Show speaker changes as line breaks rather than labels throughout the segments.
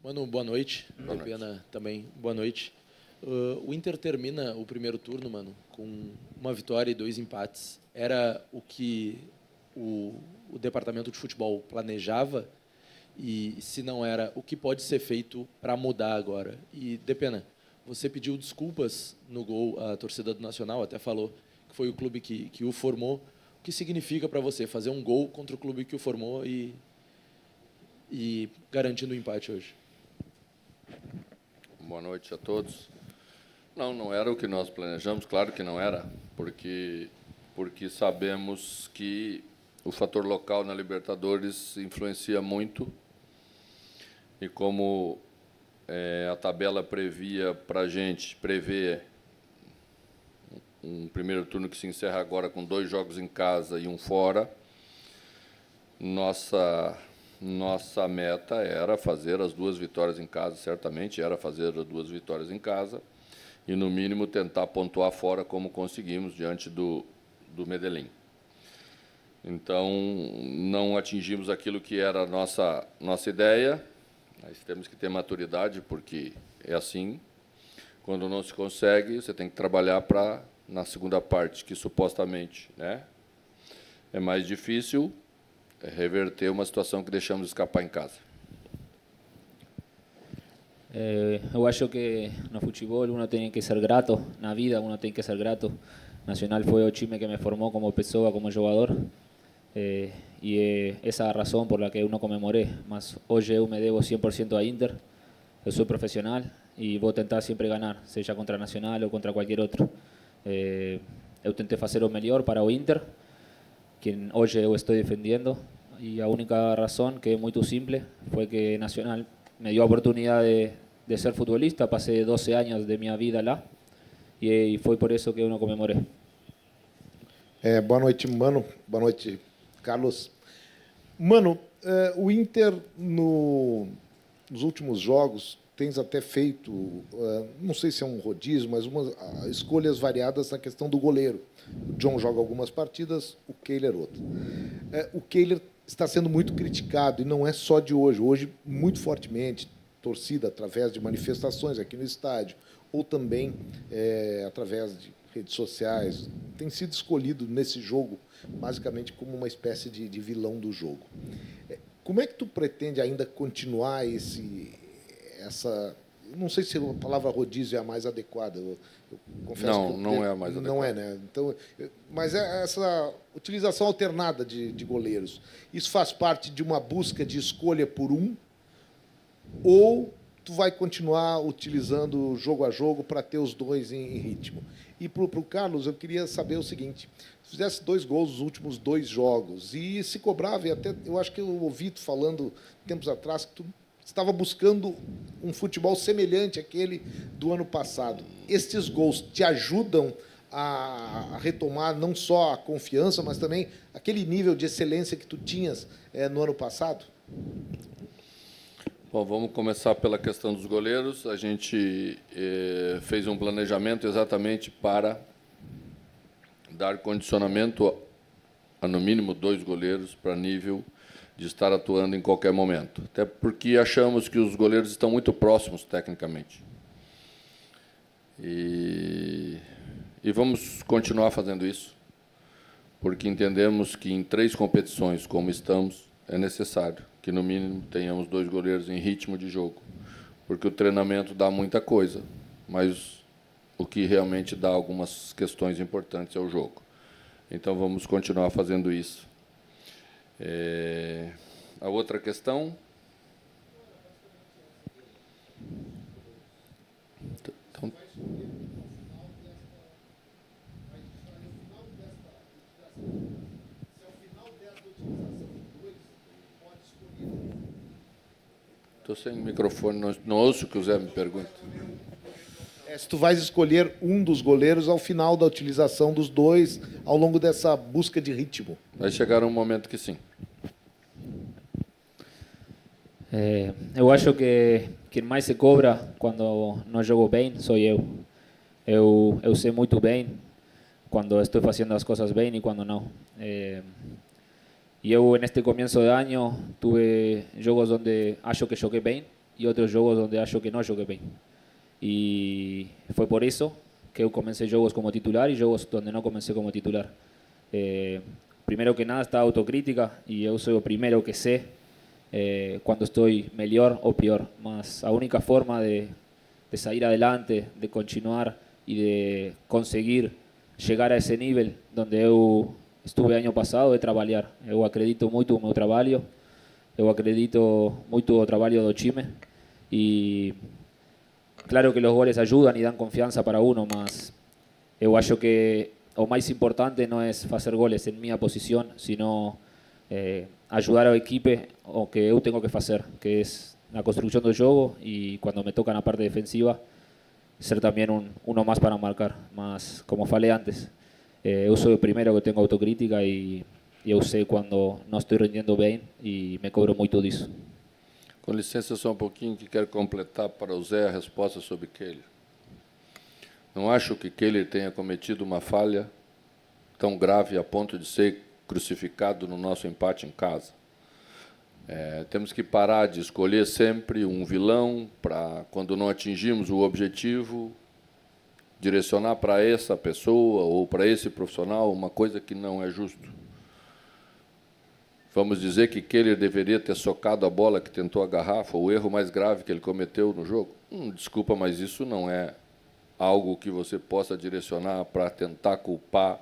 Mano, boa noite.
Boa noite.
Pena também, boa noite. O Inter termina o primeiro turno, mano, com uma vitória e 2 empates. Era o que o departamento de futebol planejava? E se não era, o que pode ser feito para mudar agora? E, Depena, você pediu desculpas no gol, a torcida do Nacional até falou que foi o clube que o formou. O que significa para você fazer um gol contra o clube que o formou e garantindo o empate hoje?
Boa noite a todos. Não era o que nós planejamos, claro que não era, porque sabemos que o fator local na Libertadores influencia muito e como a tabela prevê um primeiro turno que se encerra agora com 2 jogos em casa e um fora, nossa meta era fazer as 2 vitórias em casa, certamente era fazer as 2 vitórias em casa e, no mínimo, tentar pontuar fora como conseguimos diante do Medellín. Então, não atingimos aquilo que era a nossa ideia, mas temos que ter maturidade, porque é assim, quando não se consegue, você tem que trabalhar para, na segunda parte, que supostamente, né, é mais difícil, reverter uma situação que deixamos escapar em casa.
Eu acho que no futebol uno tem que ser grato, na vida uno tem que ser grato. Nacional foi o time que me formou como pessoa, como jogador, e essa é a razão por la que uno comemoré. Mas hoje eu me devo 100% a Inter, eu sou profissional e vou tentar sempre ganhar, seja contra Nacional ou contra qualquer outro. Eu tentei fazer o melhor para o Inter, que hoje eu estou defendendo, e a única razão, que é muito simples, foi que Nacional me dio a oportunidade de ser futbolista. Passei 12 anos de minha vida lá e foi por isso que eu não comemorei.
Boa noite, Mano. Boa noite, Carlos. Mano, o Inter, nos últimos jogos, tens até feito, não sei se é um rodízio, mas escolhas variadas na questão do goleiro. O John joga algumas partidas, o Kehler outra. O Kehler está sendo muito criticado, e não é só de hoje. Hoje, muito fortemente, torcida através de manifestações aqui no estádio, ou também através de redes sociais, tem sido escolhido nesse jogo, basicamente, como uma espécie de vilão do jogo. Como é que tu pretende ainda continuar essa... Não sei se a palavra rodízio é a mais adequada. Eu confesso que
não é a mais adequada.
Não é, né? Então, mas essa utilização alternada de goleiros, isso faz parte de uma busca de escolha por um, ou tu vai continuar utilizando jogo a jogo para ter os dois em ritmo? E para o Carlos, eu queria saber o seguinte: se fizesse 2 gols nos últimos 2 jogos e se cobrava, e até eu acho que eu ouvi tu falando tempos atrás que tu estava buscando um futebol semelhante àquele do ano passado. Estes gols te ajudam a retomar não só a confiança, mas também aquele nível de excelência que tu tinhas no ano passado?
Bom, vamos começar pela questão dos goleiros. A gente fez um planejamento exatamente para dar condicionamento a, no mínimo, 2 goleiros para nível de estar atuando em qualquer momento. Até porque achamos que os goleiros estão muito próximos tecnicamente. E vamos continuar fazendo isso, porque entendemos que em 3 competições, como estamos, é necessário que, no mínimo, tenhamos 2 goleiros em ritmo de jogo, porque o treinamento dá muita coisa, mas o que realmente dá algumas questões importantes é o jogo. Então, vamos continuar fazendo isso. A outra questão... Então, estou sem microfone, não ouço o que o Zé me pergunta.
Se tu vais escolher um dos goleiros ao final da utilização dos 2, ao longo dessa busca de ritmo.
Vai chegar um momento que sim.
Eu acho que quem mais se cobra quando não jogo bem sou eu. Eu sei muito bem quando estou fazendo as coisas bem e quando não. E eu, neste começo de ano, tive jogos onde acho que joguei bem, e outros jogos onde acho que não joguei bem. E foi por isso que eu comecei jogos como titular e jogos onde não comecei como titular. Primeiro que nada está a autocrítica e eu sou o primeiro que sei quando estou melhor ou pior. Mas a única forma de sair adelante, de continuar e de conseguir chegar a esse nível onde eu estuve ano passado é trabalhar. Eu acredito muito no meu trabalho, eu acredito muito no trabalho do time e claro que os goles ajudam e dão confiança para uno, mas eu acho que o mais importante não é fazer goles em minha posição, sino ajudar a equipe o que eu tenho que fazer, que é na construção do jogo e quando me toca na parte defensiva, ser também uno mais para marcar. Mas, como falei antes, eu sou o primeiro que tenho autocrítica e eu sei quando não estou rendendo bem e me cobro muito disso.
Com licença só um pouquinho, que quero completar para o Zé a resposta sobre Kehler. Não acho que Kehler tenha cometido uma falha tão grave a ponto de ser crucificado no nosso empate em casa. Temos que parar de escolher sempre um vilão para, quando não atingimos o objetivo, direcionar para essa pessoa ou para esse profissional uma coisa que não é justo. Vamos dizer que Kehler deveria ter socado a bola que tentou agarrar, foi o erro mais grave que ele cometeu no jogo? Desculpa, mas isso não é algo que você possa direcionar para tentar culpar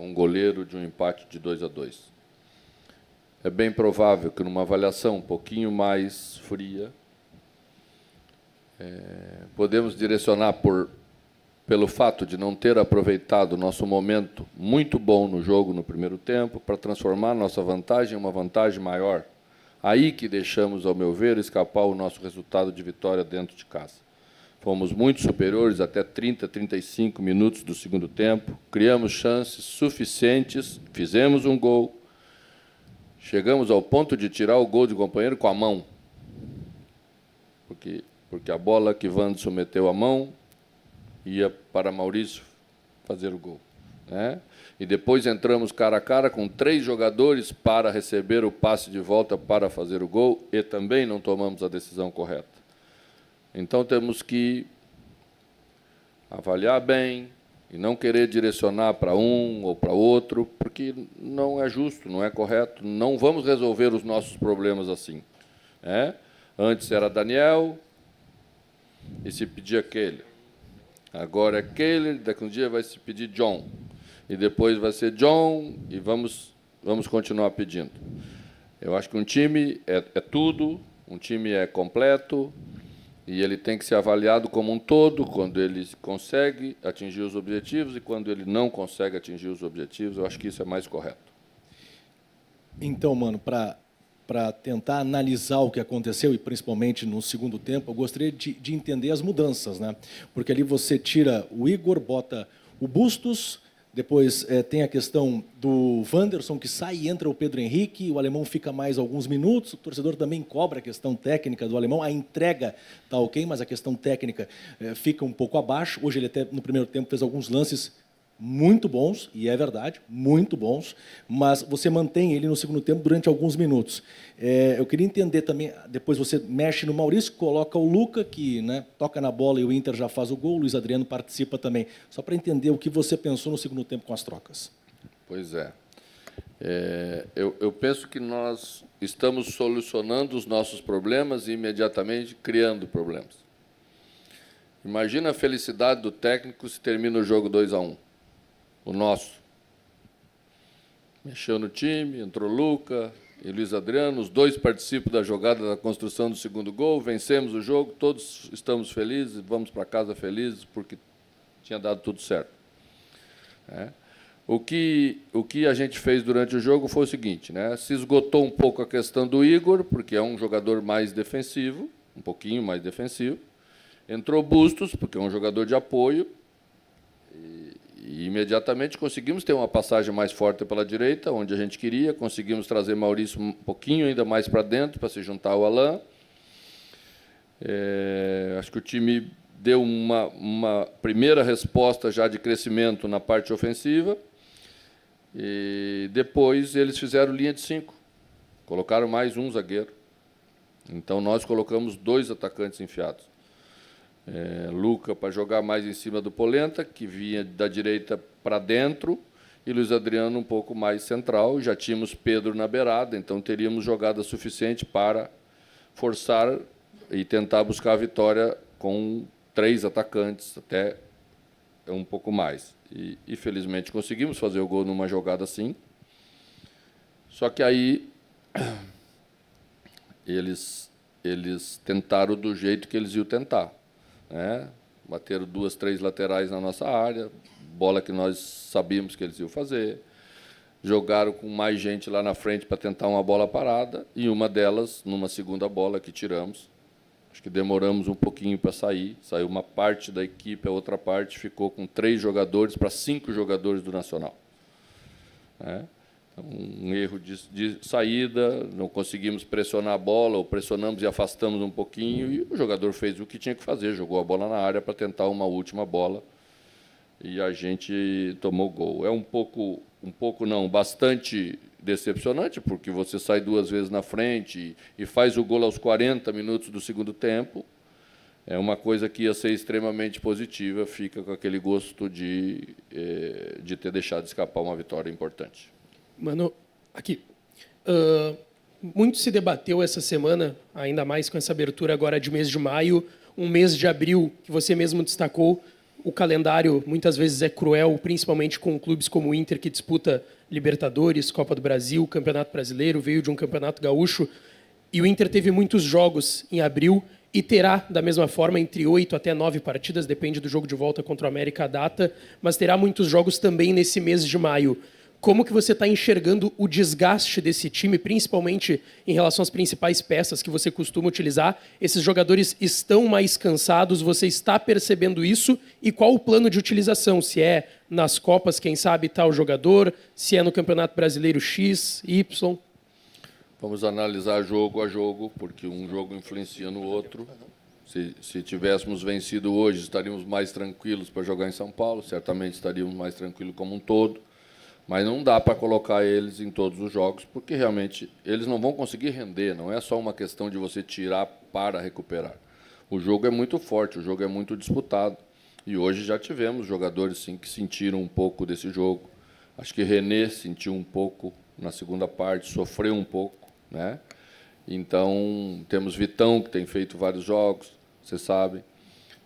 um goleiro de um empate de 2-2. É bem provável que, numa avaliação um pouquinho mais fria, podemos direcionar pelo fato de não ter aproveitado o nosso momento muito bom no jogo no primeiro tempo para transformar nossa vantagem em uma vantagem maior. Aí que deixamos, ao meu ver, escapar o nosso resultado de vitória dentro de casa. Fomos muito superiores até 30, 35 minutos do segundo tempo, criamos chances suficientes, fizemos um gol, chegamos ao ponto de tirar o gol do companheiro com a mão, porque a bola que Wanderson meteu a mão ia para Maurício fazer o gol, né? E depois entramos cara a cara com 3 jogadores para receber o passe de volta para fazer o gol e também não tomamos a decisão correta. Então temos que avaliar bem e não querer direcionar para um ou para outro, porque não é justo, não é correto. Não vamos resolver os nossos problemas assim, né? Antes era Daniel e se pedia Kehler. Agora é Kehler, daqui a um dia vai se pedir John. E depois vai ser John e vamos continuar pedindo. Eu acho que um time é tudo, um time é completo e ele tem que ser avaliado como um todo, quando ele consegue atingir os objetivos e quando ele não consegue atingir os objetivos. Eu acho que isso é mais correto.
Então, mano, para tentar analisar o que aconteceu, e principalmente no segundo tempo, eu gostaria de entender as mudanças, né? Porque ali você tira o Igor, bota o Bustos, depois tem a questão do Wanderson, que sai e entra o Pedro Henrique, o alemão fica mais alguns minutos, o torcedor também cobra a questão técnica do alemão, a entrega está ok, mas a questão técnica fica um pouco abaixo. Hoje ele até, no primeiro tempo, fez alguns lances muito bons, e é verdade, muito bons, mas você mantém ele no segundo tempo durante alguns minutos. Eu queria entender também, depois você mexe no Maurício, coloca o Luca, que, né, toca na bola e o Inter já faz o gol, o Luiz Adriano participa também. Só para entender o que você pensou no segundo tempo com as trocas.
Pois é. Eu penso que nós estamos solucionando os nossos problemas e imediatamente criando problemas. Imagina a felicidade do técnico se termina o jogo 2-1. O nosso. Mexeu no time, entrou Luca e Luiz Adriano, os 2 participam da jogada da construção do segundo gol, vencemos o jogo, todos estamos felizes, vamos para casa felizes porque tinha dado tudo certo. O que a gente fez durante o jogo foi o seguinte, né? Se esgotou um pouco a questão do Igor, porque é um jogador mais defensivo, um pouquinho mais defensivo. Entrou Bustos, porque é um jogador de apoio, e imediatamente conseguimos ter uma passagem mais forte pela direita, onde a gente queria, conseguimos trazer Maurício um pouquinho ainda mais para dentro, para se juntar ao Alain. Acho que o time deu uma primeira resposta já de crescimento na parte ofensiva, e depois eles fizeram linha de 5, colocaram mais um zagueiro. Então, nós colocamos 2 atacantes enfiados. Luca para jogar mais em cima do Polenta, que vinha da direita para dentro, e Luiz Adriano um pouco mais central. Já tínhamos Pedro na beirada, então teríamos jogada suficiente para forçar e tentar buscar a vitória com 3 atacantes, até um pouco mais. E felizmente conseguimos fazer o gol numa jogada assim. Só que aí eles tentaram do jeito que eles iam tentar, né? Bateram 2, 3 laterais na nossa área, bola que nós sabíamos que eles iam fazer. Jogaram com mais gente lá na frente para tentar uma bola parada, e uma delas, numa segunda bola que tiramos, acho que demoramos um pouquinho para sair, saiu uma parte da equipe, a outra parte ficou com 3 jogadores para 5 jogadores do Nacional. Então, um erro de saída, não conseguimos pressionar a bola, ou pressionamos e afastamos um pouquinho, e o jogador fez o que tinha que fazer, jogou a bola na área para tentar uma última bola, e a gente tomou gol. É um pouco não, bastante decepcionante, porque você sai 2 vezes na frente e faz o gol aos 40 minutos do segundo tempo. É uma coisa que ia ser extremamente positiva, fica com aquele gosto de ter deixado escapar uma vitória importante.
Mano, aqui. Muito se debateu essa semana, ainda mais com essa abertura agora de mês de maio, um mês de abril, que você mesmo destacou. O calendário muitas vezes é cruel, principalmente com clubes como o Inter, que disputa Libertadores, Copa do Brasil, Campeonato Brasileiro, veio de um Campeonato Gaúcho. E o Inter teve muitos jogos em abril e terá, da mesma forma, entre 8 até 9 partidas, depende do jogo de volta contra o América a data, mas terá muitos jogos também nesse mês de maio. Como que você está enxergando o desgaste desse time, principalmente em relação às principais peças que você costuma utilizar? Esses jogadores estão mais cansados, você está percebendo isso? E qual o plano de utilização? Se é nas Copas, quem sabe, tal jogador? Se é no Campeonato Brasileiro X, Y?
Vamos analisar jogo a jogo, porque um jogo influencia no outro. Se tivéssemos vencido hoje, estaríamos mais tranquilos para jogar em São Paulo, certamente estaríamos mais tranquilos como um todo. Mas não dá para colocar eles em todos os jogos, porque realmente eles não vão conseguir render, não é só uma questão de você tirar para recuperar. O jogo é muito forte, o jogo é muito disputado, e hoje já tivemos jogadores sim, que sentiram um pouco desse jogo. Acho que René sentiu um pouco na segunda parte, sofreu um pouco, né? Então, temos Vitão, que tem feito vários jogos, você sabe.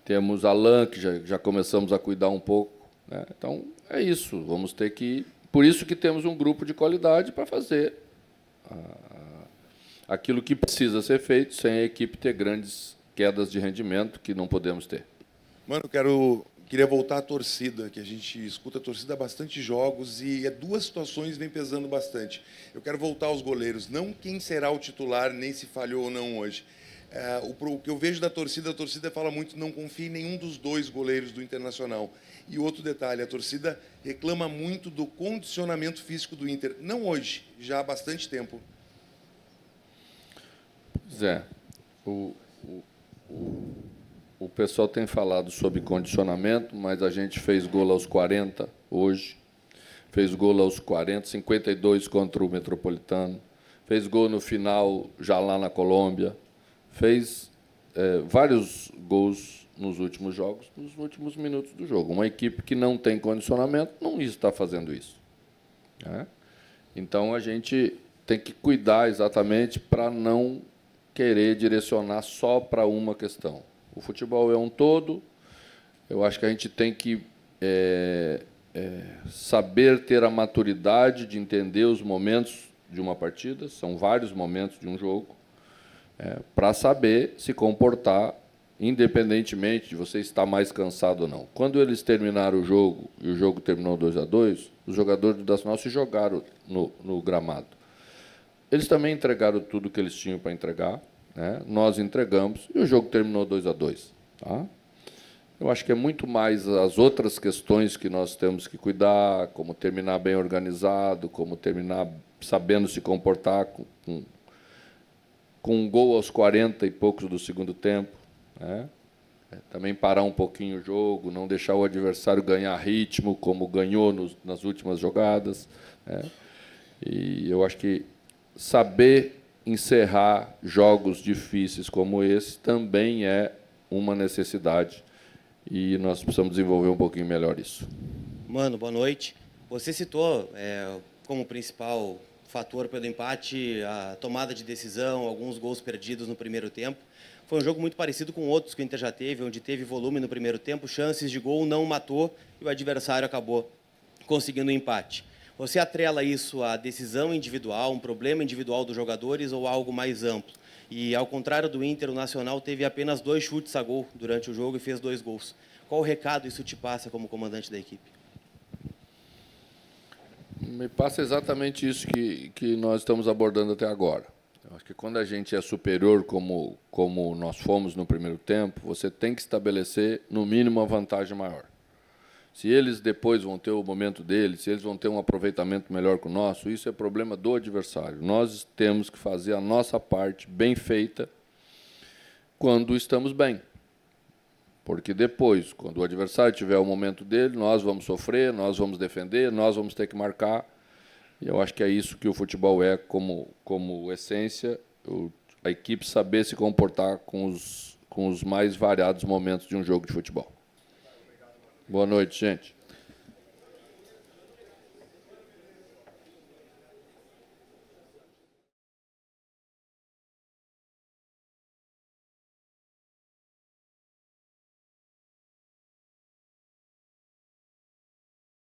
Temos Alan, que já começamos a cuidar um pouco, né? Então, é isso, vamos ter que... Por isso que temos um grupo de qualidade para fazer aquilo que precisa ser feito, sem a equipe ter grandes quedas de rendimento que não podemos ter.
Mano, queria voltar à torcida, que a gente escuta a torcida há bastante jogos e 2 situações vem pesando bastante. Eu quero voltar aos goleiros, não quem será o titular, nem se falhou ou não hoje. O que eu vejo da torcida, a torcida fala muito, não confia em nenhum dos 2 goleiros do Internacional. E outro detalhe, a torcida reclama muito do condicionamento físico do Inter. Não hoje, já há bastante tempo.
Pois é. O pessoal tem falado sobre condicionamento, mas a gente fez gol aos 40 hoje. Fez gol aos 40, 52 contra o Metropolitano. Fez gol no final, já lá na Colômbia. Fez vários gols nos últimos jogos, nos últimos minutos do jogo. Uma equipe que não tem condicionamento não está fazendo isso, né? Então, a gente tem que cuidar exatamente para não querer direcionar só para uma questão. O futebol é um todo. Eu acho que a gente tem que saber ter a maturidade de entender os momentos de uma partida, são vários momentos de um jogo, para saber se comportar independentemente de você estar mais cansado ou não. Quando eles terminaram o jogo, e o jogo terminou 2-2, os jogadores do Nacional se jogaram no gramado. Eles também entregaram tudo que eles tinham para entregar, né? Nós entregamos, e o jogo terminou 2-2. Tá? Eu acho que é muito mais as outras questões que nós temos que cuidar, como terminar bem organizado, como terminar sabendo se comportar com um gol aos 40 e poucos do segundo tempo, né? Também parar um pouquinho o jogo, não deixar o adversário ganhar ritmo, como ganhou nas últimas jogadas, né? E eu acho que saber encerrar jogos difíceis como esse também é uma necessidade e nós precisamos desenvolver um pouquinho melhor isso.
Mano, boa noite. Você citou como principal fator pelo empate a tomada de decisão, alguns gols perdidos no primeiro tempo. Foi um jogo muito parecido com outros que o Inter já teve, onde teve volume no primeiro tempo, chances de gol, não matou e o adversário acabou conseguindo o empate. Você atrela isso à decisão individual, um problema individual dos jogadores ou algo mais amplo? E, ao contrário do Inter, o Nacional teve apenas 2 chutes a gol durante o jogo e fez 2 gols. Qual recado isso te passa como comandante da equipe?
Me passa exatamente isso que nós estamos abordando até agora. Eu acho que quando a gente é superior, como nós fomos no primeiro tempo, você tem que estabelecer, no mínimo, uma vantagem maior. Se eles depois vão ter o momento deles, se eles vão ter um aproveitamento melhor que o nosso, isso é problema do adversário. Nós temos que fazer a nossa parte bem feita quando estamos bem. Porque depois, quando o adversário tiver o momento dele, nós vamos sofrer, nós vamos defender, nós vamos ter que marcar. E eu acho que é isso que o futebol é como essência, a equipe saber se comportar com os mais variados momentos de um jogo de futebol. Boa noite, gente.